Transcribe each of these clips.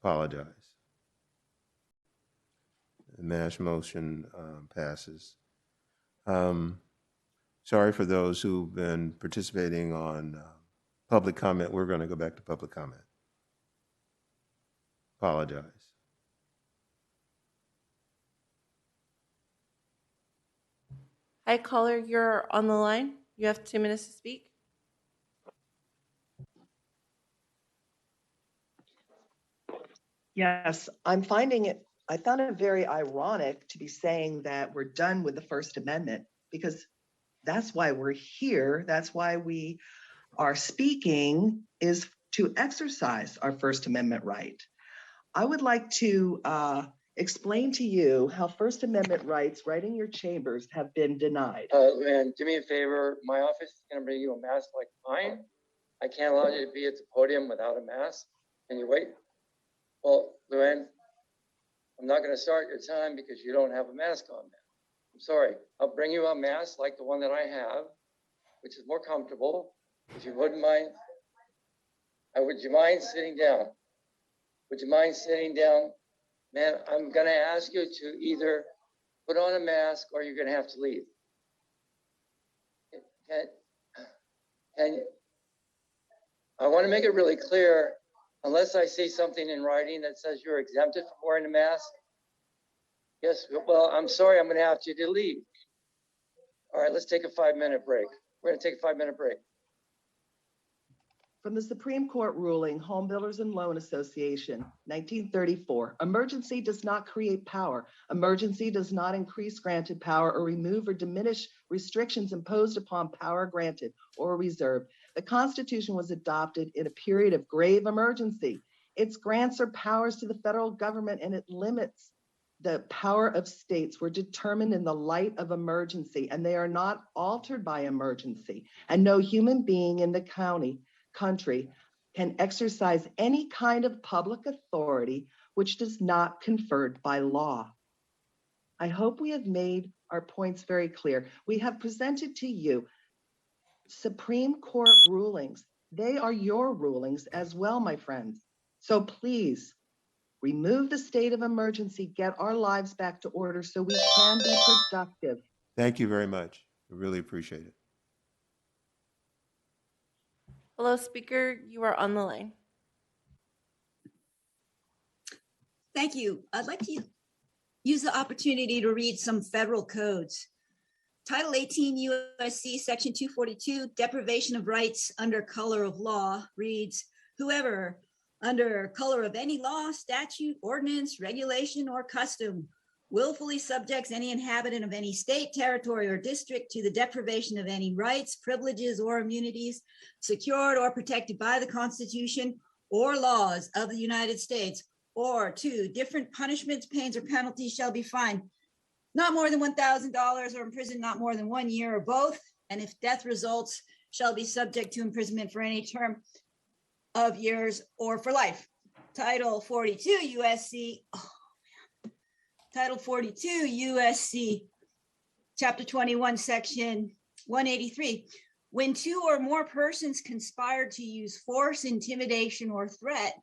Apologize. The MASH motion passes. Sorry for those who've been participating on public comment. We're going to go back to public comment. Apologize. Hi, caller, you're on the line. You have 2 minutes to speak. Yes, I found it very ironic to be saying that we're done with the First Amendment, because that's why we're here. That's why we are speaking, is to exercise our First Amendment right. I would like to explain to you how First Amendment rights right in your chambers have been denied. And do me a favor, my office is going to bring you a mask like mine. I can't allow you to be at the podium without a mask. Can you wait? Well, Luann, I'm not going to start your time because you don't have a mask on now. I'm sorry. I'll bring you a mask like the one that I have, which is more comfortable. If you wouldn't mind, would you mind sitting down? Would you mind sitting down? Man, I'm going to ask you to either put on a mask or you're going to have to leave. I want to make it really clear, unless I see something in writing that says you're exempted from wearing a mask. Yes, well, I'm sorry, I'm going to have you to leave. All right, let's take a 5-minute break. We're going to take a 5-minute break. From the Supreme Court ruling, Home Builders and Loan Association, 1934, emergency does not create power. Emergency does not increase granted power or remove or diminish restrictions imposed upon power granted or reserved. The Constitution was adopted in a period of grave emergency. Its grants or powers to the federal government and it limits the power of states were determined in the light of emergency, and they are not altered by emergency. And no human being in the country can exercise any kind of public authority which does not conferred by law. I hope we have made our points very clear. We have presented to you Supreme Court rulings. They are your rulings as well, my friends. So please remove the state of emergency, get our lives back to order so we can be productive. Thank you very much. I really appreciate it. Hello, speaker, you are on the line. Thank you. I'd like to use the opportunity to read some federal codes. Title 18 U.S.C. Section 242, deprivation of rights under color of law reads, whoever under color of any law, statute, ordinance, regulation, or custom willfully subjects any inhabitant of any state, territory, or district to the deprivation of any rights, privileges, or immunities secured or protected by the Constitution or laws of the United States, or two, different punishments, pains, or penalties shall be fined not more than $1,000 or imprisoned not more than 1 year or both, and if death results, shall be subject to imprisonment for any term of years or for life. Title 42 USC, Title 42 USC, Chapter 21, Section 183. When two or more persons conspire to use force, intimidation, or threat,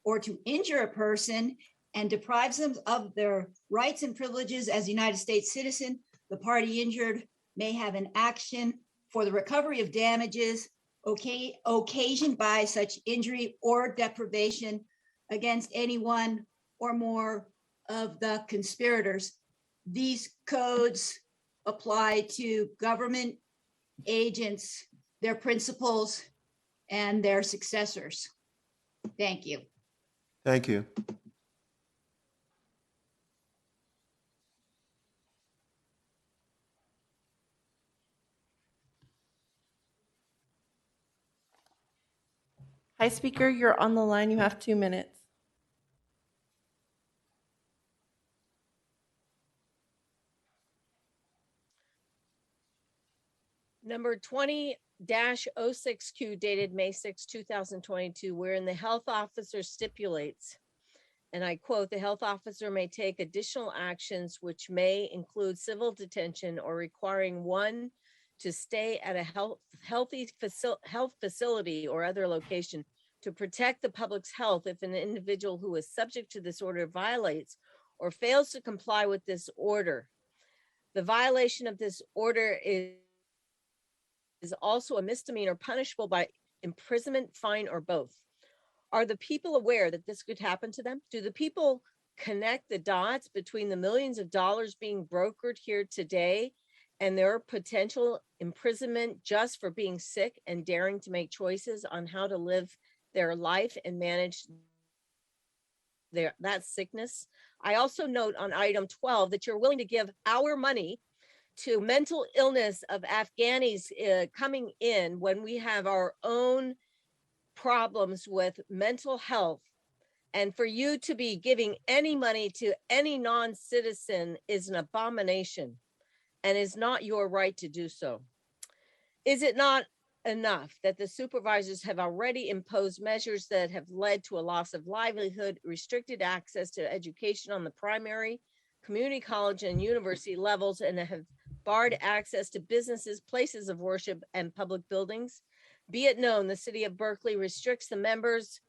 or to injure a person and deprives them of their rights and privileges as a United States citizen, the party injured may have an action for the recovery of damages occasioned by such injury or deprivation against any one or more of the conspirators. These codes apply to government agents, their principals, and their successors. Thank you. Thank you. Hi, speaker, you're on the line. You have 2 minutes. Number 20-06Q dated May 6, 2022, wherein the health officer stipulates, and I quote, the health officer may take additional actions which may include civil detention or requiring one to stay at a health facility or other location to protect the public's health if an individual who is subject to this order violates or fails to comply with this order. The violation of this order is also a misdemeanor punishable by imprisonment, fine, or both. Are the people aware that this could happen to them? Do the people connect the dots between the millions of dollars being brokered here today and their potential imprisonment just for being sick and daring to make choices on how to live their life and manage that sickness? I also note on item 12 that you're willing to give our money to mental illness of Afghanis coming in when we have our own problems with mental health. And for you to be giving any money to any non-citizen is an abomination and is not your right to do so. Is it not enough that the supervisors have already imposed measures that have led to a loss of livelihood, restricted access to education on the primary, community college, and university levels, and have barred access to businesses, places of worship, and public buildings? Be it known, the city of Berkeley restricts the members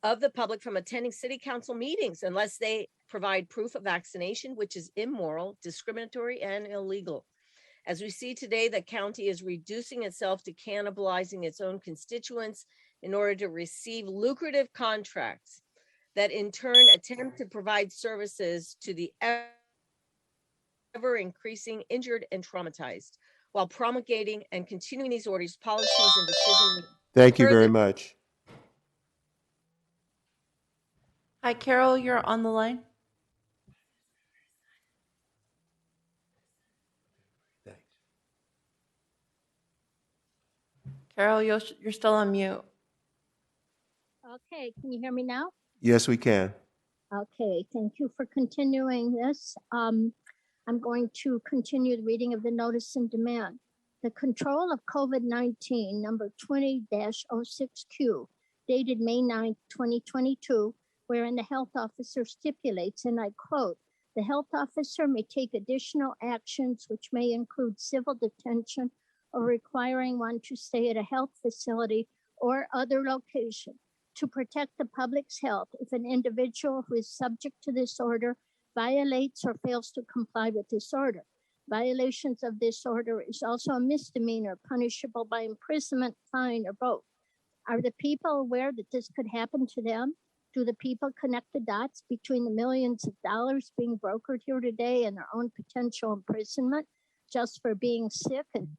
of the public from attending city council meetings unless they provide proof of vaccination, which is immoral, discriminatory, and illegal. As we see today, the county is reducing itself to cannibalizing its own constituents in order to receive lucrative contracts that in turn attempt to provide services to the ever increasing injured and traumatized, while promulgating and continuing these orders, policies, and decisions. Thank you very Further- much. Hi, Carol, you're on the line. Thanks. Carol, you're still on mute. Okay, can you hear me now? Yes, we can. Okay, thank you for continuing this. I'm going to continue the reading of the notice and demand. The control of COVID-19 number 20-06Q dated May 9th, 2022, wherein the health officer stipulates, and I quote, "The health officer may take additional actions which may include civil detention or requiring one to stay at a health facility or other location to protect the public's health if an individual who is subject to this order violates or fails to comply with this order. Violations of this order is also a misdemeanor punishable by imprisonment, fine, or both." Are the people aware that this could happen to them? Do the people connect the dots between the millions of dollars being brokered here today and their own potential imprisonment just for being sick and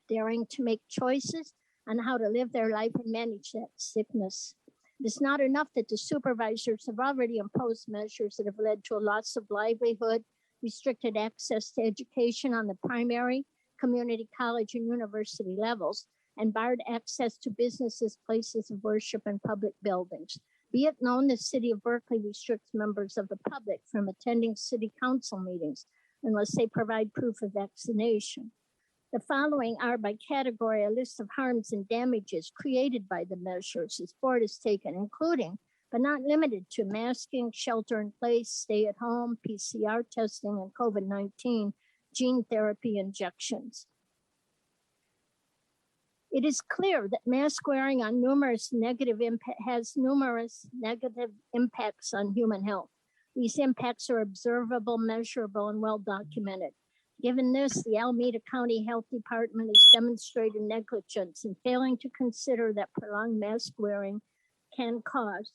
daring to make choices on how to live their life and manage that sickness? It's not enough that the supervisors have already imposed measures that have led to a loss of livelihood, restricted access to education on the primary, community college, and university levels, and barred access to businesses, places of worship, and public buildings. Be it known, the city of Berkeley restricts members of the public from attending city council meetings unless they provide proof of vaccination. The following are by category a list of harms and damages created by the measures this board has taken, including, but not limited to, masking, shelter in place, stay at home, PCR testing, and COVID-19 gene therapy injections. It is clear that mask wearing has numerous negative impacts on human health. These impacts are observable, measurable, and well documented. Given this, the Alameda County Health Department has demonstrated negligence in failing to consider that prolonged mask wearing can cause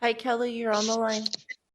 Hi, Kelly, you're on the line.